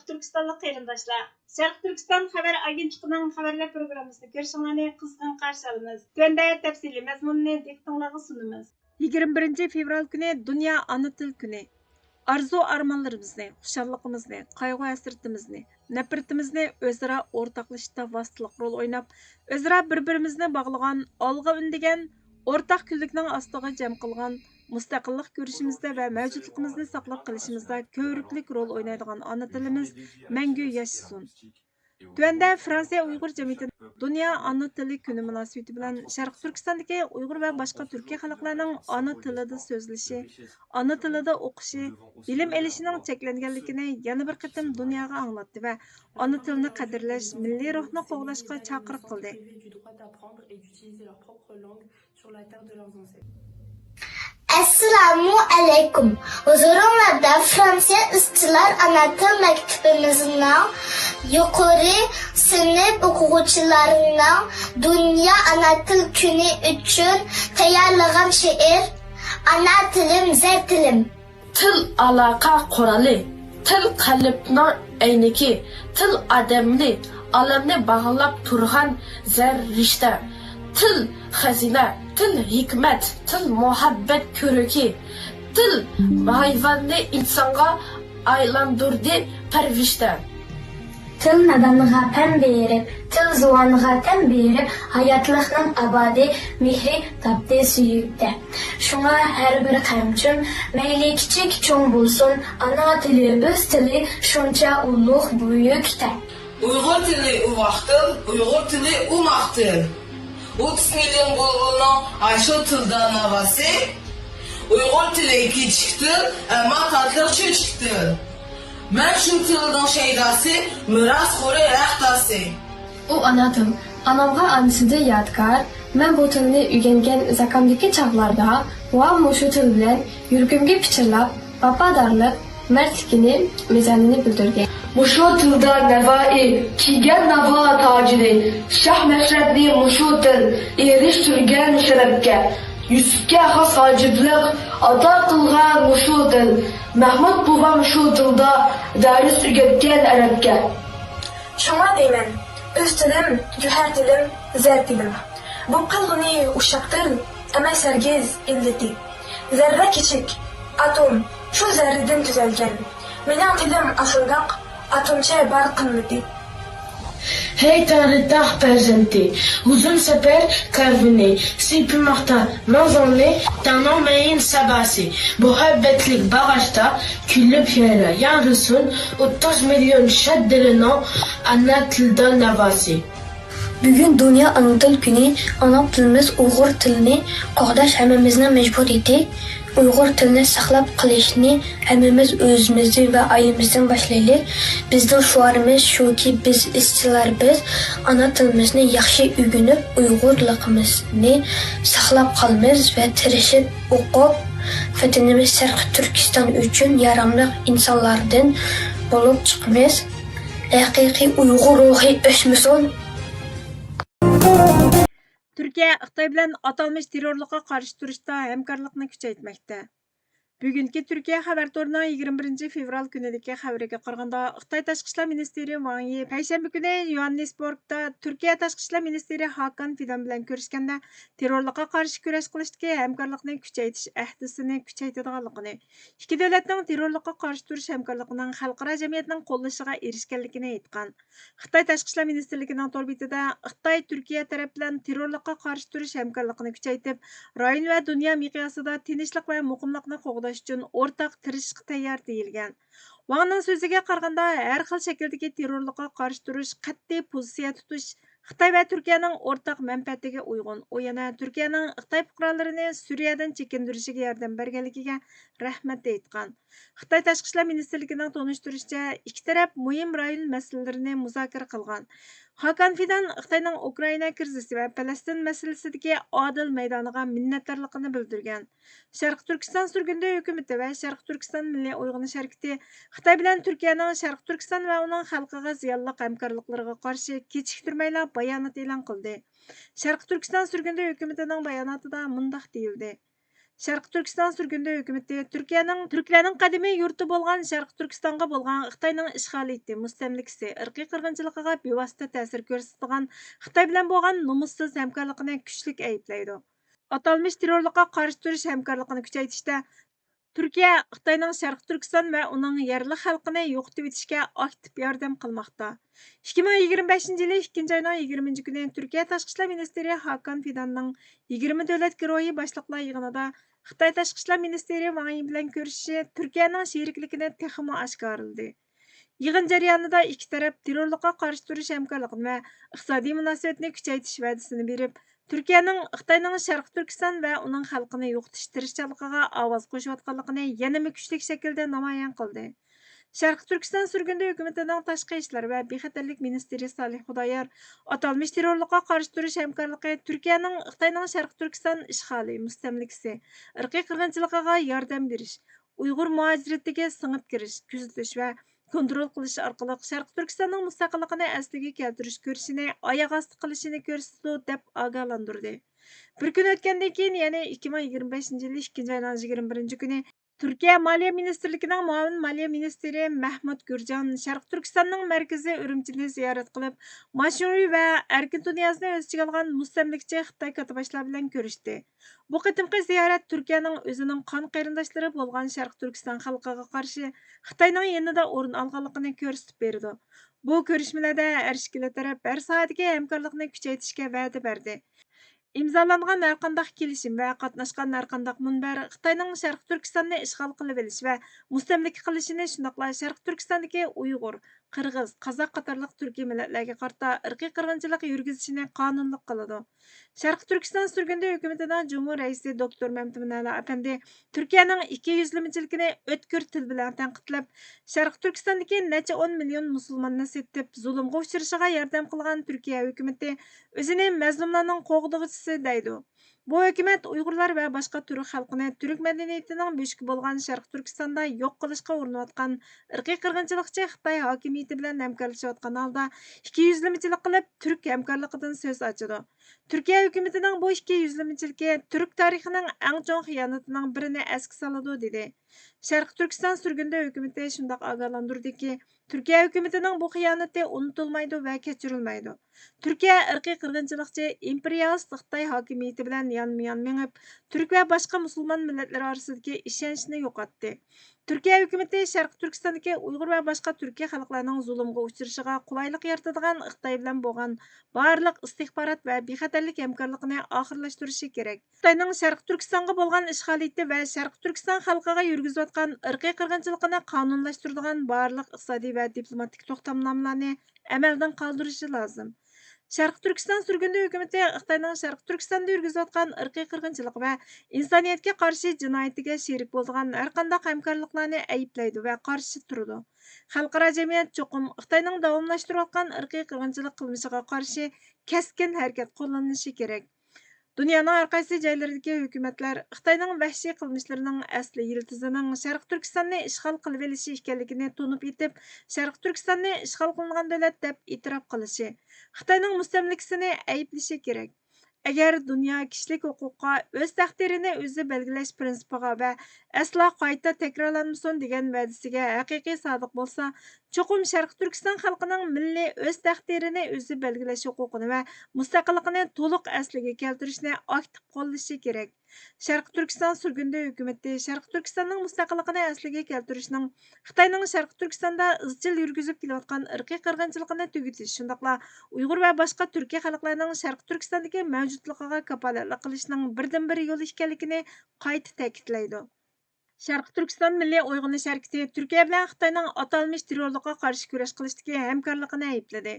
Türkistanlıq qarindoshlar. Sharq Turkiston xabar agentligining xabarlar programmasini ko'rishingizni qizg'in qarshi olamiz. Tunda tafsiliy mazmunni diqqatingizga sunamiz. 21 fevral kuni Dunyo ona til kuni. Arzu-armanlarimizni, xushalligimizni, qayg'u-hasratimizni, nafratimizni o'zaro o'rtoqlashishda vositalik rol o'ynab, o'zaro bir-birimizni bog'lagan, olg'a undigan, o'rtaq kunlikning ostiga jam qilgan, mustaqillik ko'rishimizda va mavjudligimizni saqlab qolishimizda ko'riklik rol o'ynaydigan ona tilimiz mangu yashasin. Tuanda Fransiya Uyg'ur jamiyati Dunyo ona tili kuni munosabati bilan Sharq Turkistondagi Uyg'ur va boshqa turkiy xalqlarning ona tilida so'zlashi, ona tilida o'qishi, bilim olishining cheklanganligini yana bir qatim dunyoga anglatdi va ona tilini qadrlash, milliy ruhni qo'g'lashga chaqiriq qildi. Assalomu alaykum. Huzurlarda Fransiya izchillar ana til maktabimizning yuqori sinf o'quvchilarining Dunyo ona til kuni uchun tayyorlagan she'r Ana tilim zar tilim. Til aloqa quroli, til qalbning ayniki, til odamni, olamni bog'lab turgan zar rishta. Til xazina, til hikmat, til muhabbat ko'riki. Til hayvonni insonga aylantirdi parvishda. Til nadanlığa pən verib, til zuvanlığa tən verib, hayatlıqның abadi mehri tapdı suyukdə. Şuna hər bir qəmçün, meyli kiçik çoğun bulsun, ana tili, öz tili, şunca uluq büyükdə. Uyghur tili uvaxtıl, Uyghur tili umaqtıl. 30 milyon bulğunun aşıl tıldan havası, Uyghur tili iki çıktı, ama tatlıqçı çıktı. Ben şu tıldan şeydası, miras xori rəxtası. O ana til, anamğa anısıda yadgar, mən bu tilini ügəngən zakamdaki çağlarda, va muşu til bilən yürgümge piçirlap, babadarlıq, mərtlikini, mezanini bildirgen. Muşu tilda nevai, kiygen nava tacili, şah məşrəbli muşu til, eriştirgen şərəbke. Yusuf'ke has haciblik, ada kılgan muşu til, Mahmud babam şu tilda ders ügetken Arapça. Şuna deymen, öz tilim, cüher tilim, zər tilim. Bu qılğını uşaq til, əmək sərgiz illeti. Zərrə kiçik, atom, şu zərrədən düzəlgən. Mənim tilim asıldaq, atomça bar qımmeti. Hey tarih prezenti, uzun sefer karvini, sipi mahta, nazanlı, tanımayın sabası. Muhabbetlik bağışta, küllüp yere yarısın, 30 milyon şeddirine ana tilden navası. Bugün Dünya Ana Til Günü, ana tilimiz Uyghur tilini qoğdaş həmmimizə mecbur etdik. Uyghur tilini saqlab qilishni hammamiz o'zimizni va ailemizdan boshlaylik. Bizning shuarimiz shuki, biz izchillar biz ana tilimizni yaxshi o'rganib, Uyg'urligimizni saqlab qolamiz va tirishib o'qib, vatanimiz Sharq Turkiston uchun yaramli insonlardan bo'lib chiqamiz. Haqiqiy Uyg'ur ruhi o'smasin. Türkiye Xitoy bilan atalmış terrorluğa qarşı turishda hamkorlikni kuchaytirmoqda. Bugungi Turkiya xabar to'rining 21 fevral kunidagi xabariga qaraganda, Xitoy Tashqi ishlar ministri Wang Yi payshanba kuni Johannesburgda Turkiya Tashqi ishlar ministri Hakan Fidan bilan ko'rishganda terrorluğa qarshi kurash qilishdagi hamkorlikni kuchaytirish ahdisini kuchaytirganligini, ikki davlatning terrorluğa qarshi turish hamkorligining xalqaro jamiyatning qo'llashiga erishganligini aytgan. Xitoy Tashqi ishlar ministrligining to'r betida Xitoy Turkiya taraf bilan terrorluğa qarshi turish hamkorligini kuchaytirib, rayon va dunyo miqyosida tinchlik va muqimlikni qo'g'dash uchun o'rtaq tirishishga tayyor deyilgan. Wangning so'ziga qaraganda, har xil shakldagi terrorlikqa qarshi turish, qat'iy pozitsiya tutish Xitoy va Turkiyaning o'rtaq manfaatiga uyg'un. U yana Turkiyaning Xitoy fuqarolarini Suriyadan chekintirishiga yordam berganligiga rahmat aytgan. Xitoy Tashqi ishlar ministrligining tonishtirishicha, ikki taraf muhim rayon masalalarini muzokara qilgan. Hakan Fidan Xitoyning Ukraina krizisi va Falastin masalasidagi adil maydoniga minnatdorligini bildirgan. Sharq Turkiston surgunda hukumati va Sharq Turkiston milliy uyg'onish harakati Xitoy bilan Turkiyaning Sharq Turkiston va uning xalqiga ziyonli hamkorliklariga qarshi kechiktirmayla bayonot e'lon qildi. Sharq Turkiston surgunda hukumatining bayonotida mundaq deyildi: Şərqi Türkistan sürgünde hökuməti Türklərinin qədimi yurtu bolğan Şərqi Türkistanğa bolğan Xitayning işğaliyyəti, müstəmləkəsi, irqi qırğınçılıqıga bevosita ta'sir ko'rsatadigan Xitay bilan bolğan nomussuz həmkarlığını küçlük ayıplaydı. Atalmış terrorluqqa qarşı turish həmkarlığını küçəytishdə Türkiye, Xitayning Şərqi Türkistan və onun yerli xalqını yo'qotib etishga aktiv yordam qilmoqda. 2025 yılı 2. ayının 20. günü Türkiye Tashqi ishlar ministri Hakan Fidanning 20 davlat guruhi boshliqlar yig'inida Xitoy Tashqi ishlar ministri Wang Yi bilan ko'rishishi Turkiyaning sherikligini texmo oshkorladi. Yig'in jarayonida ikki taraf terrorlikqa qarshi turish hamkorligini va iqtisodiy munosabatni kuchaytirish va'dasini berib, Turkiyaning Xitoyning Sharqi Turkiston va uning xalqini yo'qotish tirishchiligiga ovoz qo'shayotganligini yanada kuchli shaklda namoyon qildi. Sharqi Turkiston sürgünde hökumetining tashqi ishlar va bexatarlik ministri Salih Xudoyor atalmış terrorlikqa qarshi turish hamkorligi Turkiyaning Xitoyning Sharqi Turkiston ishg'oli, mustamlikasi, irqiy qirg'inchiligiga yordam berish, Uyg'ur muhojiratiga singib kirish, kuzatish va kontrol qilish orqali Sharqi Turkistonning mustaqilligini asliga keltirish ko'rishini oyoq osti qilishini ko'rsatdi deb ogohlantirdi. Bir kun o'tgandan keyin, ya'ni 2025 yil 2. ayning 21 kuni Türkiye Maliye Ministerligining muavin maliye ministri Mahmud Gurjan Sharq Turkistonning markazi Urumchini ziyorat qilib, mashhuriy va erkin dunyosi o'z ichiga olgan mustamlikchi Xitoy katiboshlar bilan ko'rishdi. Bu qitimqi ziyorat Turkiyaning o'zining qon qarindoshlari bo'lgan Sharq Turkiston xalqiga qarshi Xitoyning yanida o'rin olganligini ko'rsatib berdi. Bu ko'rishmalarda har ikki taraf har sohadagi hamkorlikni kuchaytirishga va'da berdi. İmzalanğan hər qandaq kelişim və qatnaşqan hər qandaq munbər Xitayning Sharqi Turkistonni ishg'ol qilib olish və mustamlika qilishini, shundaqla Sharqi Turkistondagi Uyg'ur, Qirg'iz, Qozoq qatorliq turkiy millatlarga qarata irqiy qirg'inchilik yurgizishini qonunli qiladi. Sharqi Turkiston sürgünde hökumetining Cumhur raisi Doktor Memtiminali Efendi Turkiyaning ikki yuzlamachiligini o'tkir til bilan tanqidlab, Sharqi Turkistondagi necha 10 million musulmonni setib, zulmga uchrashiga yordam qilgan Turkiya hukumati o'zini mazlumlarning qo'g'dug'isi deydi. Bu hukumat Uyg'urlar va boshqa turk xalqini turk madaniyatining bo'shki bo'lgan Sharq Turkistonda yo'q qilishga urinayotgan irqiy qirg'inchilikchi Xitoy hokimiyati bilan hamkorlashayotgan holda ikkiyuzlamachilik qilib turk hamkorligidan so'z ochadi. Turkiya hukumatining bu ikkiyuzlamachiligi turk tarixining eng chong xiyonatining birini esga soladi dedi. Sharq Turkiston sürgünde hukumati shundoq ogohlantirdiki, Turkiya hukumatining bu xiyonati unutilmaydi va kechirilmaydi. Turkiya irqiy qirg'inchilikchi imperialist Xitoy hokimiyati bilan yonma-yon mengib, turk va boshqa musulmon millatlar orasidagi ishonchni yo'qotdi. Turkiya hukumati Sharq Turkistondagi Uyg'ur va boshqa turkiy xalqlarning zulmga uchrashiga qulaylik yaratadigan Xitoy bilan bo'lgan barliq istixborot va bexatarlik hamkorligini oxirlashtirishi kerak. Xitoyning Sharq Turkistonga bo'lgan ishg'oliyati va Sharq Turkiston xalqiga yurgizayotgan irqiy qirg'inchilikni qonunlashtiradigan barliq iqtisodiy va diplomatik to'xtamlarni amaldan qoldirishi lozim. Sharq Turkiston sürgünde hökumati Xitoyning Sharq Turkistonda yurgizayotgan irqiy qirg'inchilik va insoniyatga qarshi jinoyatiga sherik bo'lgan har qanday hamkorliklarni ayiblaydi va qarshi turadi. Xalqaro jamiyat cho'qim Xitoyning davomlashtirayotgan irqiy qirg'inchilik qilmishiga qarshi keskin harakat qo'llanishi kerak. Dunyoning har qaysi joylaridagi hukumatlar Xitoyning vahshiy qilmishlarining asli yildizining Sharq Turkistonni ishg'ol qilib olishi ekanligini to'nib yetib, Sharq Turkistonni ishg'ol qilingan davlat deb e'tirof qilishi, Xitoyning mustamlikasini ayiblashi kerak. Agar dunyo kishilik huquqqa o'z taqdirini o'zi belgilash prinsipiga va aslo qayta takrorlanmasin degan va'dasiga haqiqiy sodiq bo'lsa, cho'qim Sharq Turkiston xalqining milliy o'z taqdirini o'zi belgilash huquqini va mustaqilligini to'liq asliga keltirishni aktiv qo'llashi kerak. Sharq Turkiston sürgünde hukumati Sharq Turkistonning mustaqilligini asliga keltirishning Xitoyning Sharq Turkistonda izchil yurgizib kelayotgan irqiy qirg'inchilikni tugutish, shundaqla Uyg'ur va boshqa turkiy xalqlarning Sharq Turkistondagi mavjudligiga kafolatlik qilishning birdan-bir yo'li ekanligini qayta ta'kidlaydi. Sharq Turkiston Milliy Uyg'unish harakati Turkiya bilan Xitoyning atalmış terrorlikqa qarshi kurash qilishdagi hamkorligini aybladi.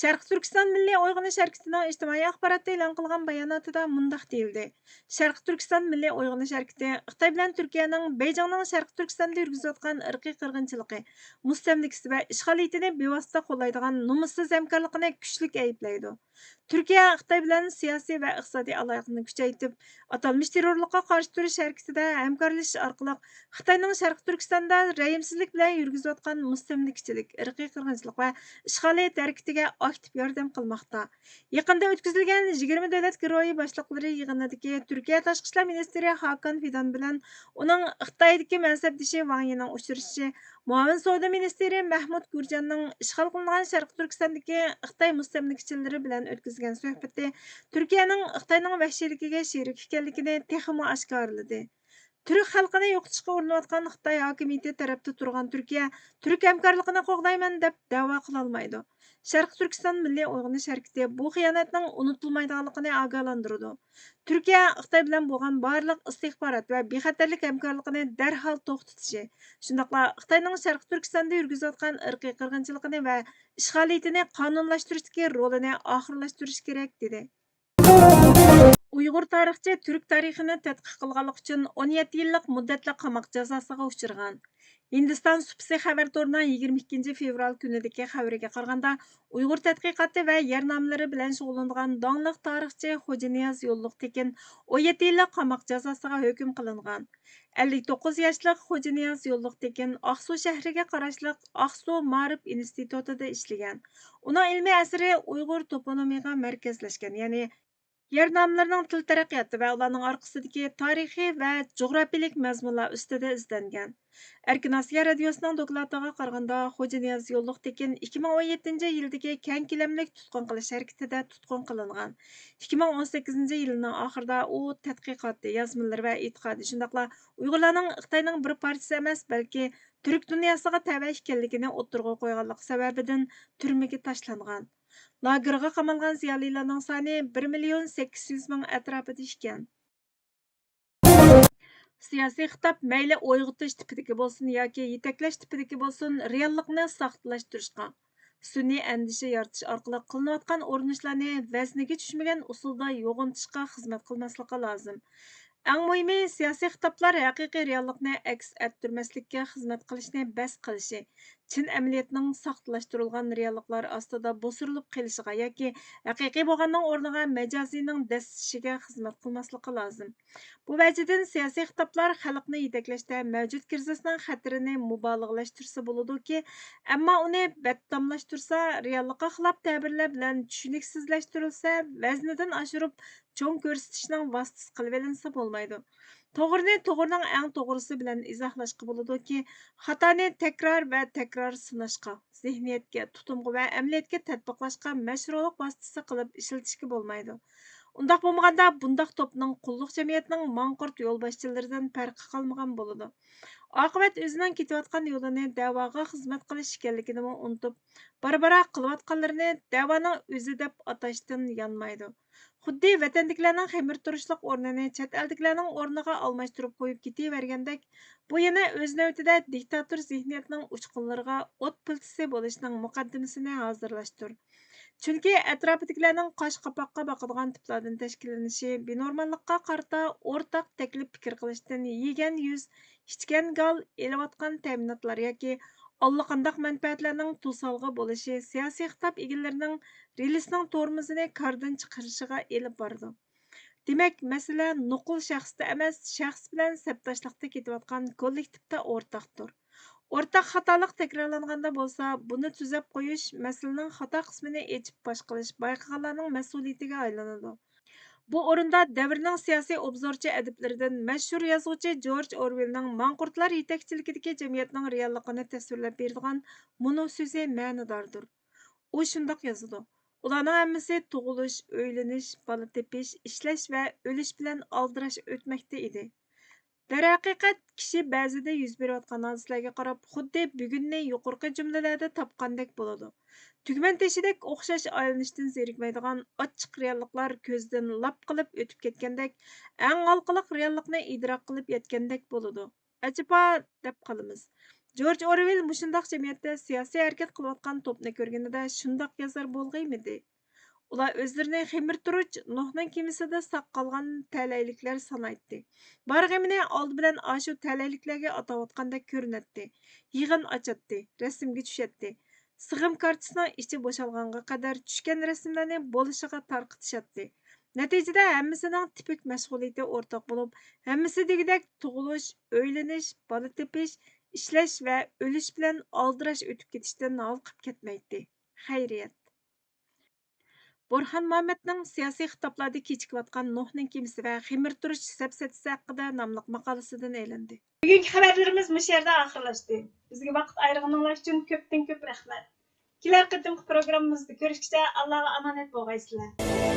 Sharq Turkiston Milliy Uyg'unish harakatining ijtimoiy axborotda e'lon qilgan bayonotida mundaq deyildi. Sharq Turkiston Milliy Uyg'unish harakati Xitoy bilan Turkiyaning Beyjingning Sharq Turkistonda yurgizayotgan irqiy qirg'inchiligi, mustamlikasi va ishg'oliyatini bevosita qo'llaydigan nomussiz hamkorligini kuchli ayblaydi. Türkiye Xitoy bilan siyosiy va iqtisodiy aloqani kuchaytirib, atalmish terrorlikqa qarshi turish harakatida hamkorlashish orqali Xitoyning Sharq Turkistonda rəhimsizlik bilan yurgizayotgan mustamlikachilik, irqiy qirg'inchilik va ishg'oliyat harakatiga aktiv yordam qilmoqda. Yaqinda o'tkazilgan 20 davlat guruhi boshliqlari yig'inidagi Turkiya Tashqi ishlar ministri Hakan Fidan bilan uning Xitoydagi mansabdoshi Wang Yining uchrashishi, muavin savdo ministri Mahmud Gurjanning ishg'ol qilingan Sharq Turkistondagi Xitoy mustamlikachilari bilan o'tkazgan suhbati Turkiyaning Xitoyning vahshiyligiga sherik ekanligini texmo oshkorladi. Türk xalqini yo'qotishga urinayotgan Xitoy hokimiyati tarafda turgan Turkiya, Türk hamkorligini qo'g'dayman deb da'vo qila olmaydi. Sharq Turkiston milliy uyg'onish harakati bu xiyonatning unutilmaydiganligini ogohlantiradi. Turkiya Xitoy bilan bo'lgan barliq istixborot va bexatarlik hamkorligini darhol to'xtatishi, shundaqla Xitoyning Sharq Turkistonda yurgizayotgan irqiy qirg'inchiligini va ishg'oliyatini qonunlashtirishdagi rolini oxirlashtirish kerak dedi. Uyg'ur tarixchi Türk tarixini tadqiq qilganlik uchun 17 yillik muddatli qamoq jazosiga uchragan. Hindiston Supsi xabar to'rining 22 fevral kunidagi xabariga qaraganda, Uyg'ur tadqiqoti va yernomlari bilan shug'ullangan dongliq tarixchi Xo'janiyaz Yo'lliq Tekin 17 yillik qamoq jazosiga hukm qilingan. 59 yoshli Xo'janiyaz Yo'lliq Tekin Oqsu shahriga qarashli Oqsu Ma'rif institutida ishlagan. Uning ilmiy asari Uyg'ur toponomiga markazlashgan, ya'ni yer nomlarining til taraqqiyoti va ularning orqasidagi tarixiy va jug'rafiyalik mazmunlar ustida izlangan. Erkin Osiyo radiosining doklatiga qaraganda, Xo'janiyaz Yo'lliq Tekin 2017 yildagi keng ko'lamli tutqun qilish harakatida tutqun qilingan. 2018 yilning oxirida u tadqiqoti, yozmalar va e'tiqodi, shundaqla Uyg'urlarning Xitoyning bir parchasi emas, balki Türk dunyosiga tava ekanligini o'ttirg'a qo'yganligi sababidan turmaga tashlangan. Lagerga qamalgan ziyolilarning soni 1.800.000 atrofida ekan. Siyosiy xitob mayli o'yg'otish tipidagi bo'lsin yoki yetaklash tipidagi bo'lsin, reallikni soxtalashtirishga, sun'iy andisha yaratish orqali qilinayotgan urinishlarni vazniga tushmagan usulda yo'g'intishga xizmat qilmasligi lozim. Eng muhimi, siyosiy xitoblar haqiqiy reallikni aks ettirmaslikka xizmat qilishni bas qilishi, chin amaliyotning soxtalashtirilgan realliklar ostida bo'sirilib qolishiga yoki haqiqiy bo'lganning o'rniga majoziyning dastishiga xizmat qilmasligi lozim. Bu vajidan siyosiy xitoblar xalqni yetaklashda mavjud krizisning xatarini mubolag'alashtirsa bo'ladi-ki, ammo uni battamlashtirsa, reallikqa xilof ta'birlar bilan tushuniksizlashtirilsa, vaznidan oshirib cho'ng ko'rsatishning vositasi qilib olinsa bo'lmaydi. To'g'rini to'g'rining eng to'g'risi bilan izohlashga bo'ladi-ki, xatoni takror va takror sinashga, zihniyatga, tutumga va amaliyotga tatbiqlashga mashrulik vositasi qilib ishlatishga bo'lmaydi. Undaq bo'lmaganda bundaq topning qulluq jamiyatning manqurt yo'lboshchilaridan farqi qolmagan bo'ladi. Oqibat o'zining ketayotgan yo'lini da'voga xizmat qilish ekanligini unutib, barbara qilayotganlarini da'voning o'zi deb atashdan yanmaydi. Xuddi vatandagilarning xamir turishliq o'rnini chet eldagilarning o'rniga almashtirib qo'yib ketavergandek, bu yana o'z navbatida diktator zihniyatining uchqunlariga o't piltisi bo'lishning muqaddimasini hozirlashtir. Chunki atrofidagilarning qosh qapoqqa boqadigan tiplardan tashkillanishi benormallikqa qarata o'rtaq taklif fikr qilishdan yegan yuz, ichgan gal, elayotgan ta'minotlar yoki allaqandaq manfaatlarning to'solg'i bo'lishi siyosiy xitob egalarining relisning tormozini kardan chiqarishiga elib bordi. Demak, masala nuqul shaxsda emas, shaxs bilan sabdoshlikda ketayotgan kollektivda o'rtaqdir. O'rtaq xatolik takrorlanganda bo'lsa, buni tuzab qo'yish masalaning xato qismini echib bosh qilish bayqaganlarning mas'uliyatiga aylanadi. Bu o'rinda davrning siyosiy obzorchi adiblaridan mashhur yozuvchi George Orwellning manqurtlar yetakchiligidagi jamiyatning realligini tasvirlab beradigan muno so'zi ma'nodordir. U shundoq yozadi: ularning hammasi tug'ilish, o'ylanish, bola tepish, ishlash va o'lish bilan aldirash o'tmoqda edi. Darhaqiqat, kishi ba'zida yuz berayotgan hodisalarga qarab, xuddi bugunni yuqorqi jumlalarda topgandek bo'ladi. Tugman teshidek o'xshash aylanishdan zerikmaydigan ochiq realliklar ko'zdan lap qilib o'tib ketgandek, eng halqiliq reallikni idrok qilib yetgandek bo'ladi. Ajaba deb qolamiz. George Orwell mushundoq jamiyatda siyosiy harakat qilayotgan to'pni ko'rganida shundoq yozar bo'lg'aymidi? Ular o'zlarini ximir turuch Nuhning kemisida saq qolgan talayliklar sanaytdi. Barg'imini oldi bilan ashu talayliklarga atayotgandek ko'rinatdi. Yig'in ochatdi, rasmga tushatdi. Sig'im kartasining ichi bo'shalganga qadar tushgan rasmlarni bo'lishiga tarqitishadi. Natijada hammasining tipik mashg'uliyati o'rtaq bo'lib, hammasi degidek tug'ilish, o'ylanish, bola tepish, ishlash va o'lish bilan aldirash o'tib ketishdan halqib ketmaydi. Xayriyat. Burxon Muhammadning siyosiy xitoblarda kechikayotgan Nuhning kemisi va ximir turish sapsatisi haqida nomli maqolasidan elindi. Bugungi xabarlarimiz bu yerda oxirlashdi. Bizga vaqt ayirganingiz uchun ko'pdan ko'p rahmat. Kelar qatimki programmamizda ko'rishguncha Allohga omonat bo'lgaysizlar.